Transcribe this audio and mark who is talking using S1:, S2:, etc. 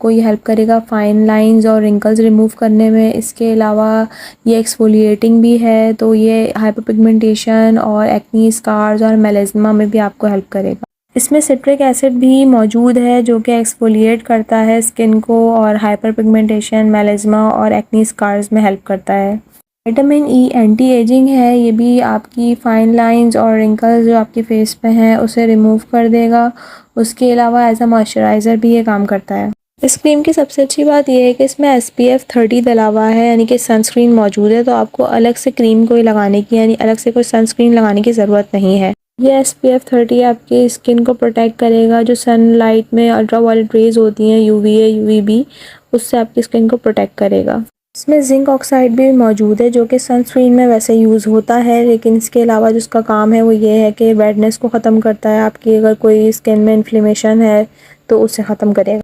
S1: आपको ये हेल्प करेगा फाइन लाइंस और रिंकल्स रिमूव करने में। इसके अलावा ये एक्सफोलिएटिंग भी है, तो ये हाइपर पिगमेंटेशन और एक्नी स्कार्स और मेलास्मा में भी आपको हेल्प करेगा। इसमें सिट्रिक एसिड भी मौजूद है जो कि एक्सफोलिएट करता है स्किन को और हाइपर पिगमेंटेशन, मेलास्मा और एक्नी स्कार्स में हेल्प करता है। विटामिन ई एंटी एजिंग है, ये भी आपकी फाइन लाइंस और रिंकल्स जो आपके फेस पे हैं उसे रिमूव कर देगा। उसके अलावा एज अ मॉइस्चराइज़र भी ये काम करता है। इस क्रीम की सबसे अच्छी बात यह है कि इसमें SPF 30 डला हुआ है, यानी कि सनस्क्रीन मौजूद है, तो आपको अलग से क्रीम कोई लगाने की यानी अलग से कोई सनस्क्रीन लगाने की ज़रूरत नहीं है। ये SPF 30 आपकी स्किन को प्रोटेक्ट करेगा, जो सनलाइट में अल्ट्रावायलेट रेज होती हैं UVA UVB, उससे आपकी स्किन को प्रोटेक्ट करेगा। इसमें जिंक ऑक्साइड भी मौजूद है जो कि सनस्क्रीन में वैसे यूज़ होता है, लेकिन इसके अलावा जिसका काम है वो ये है कि रेडनेस को ख़त्म करता है। आपकी अगर कोई स्किन में इन्फ्लेमेशन है तो उसे ख़त्म करेगा।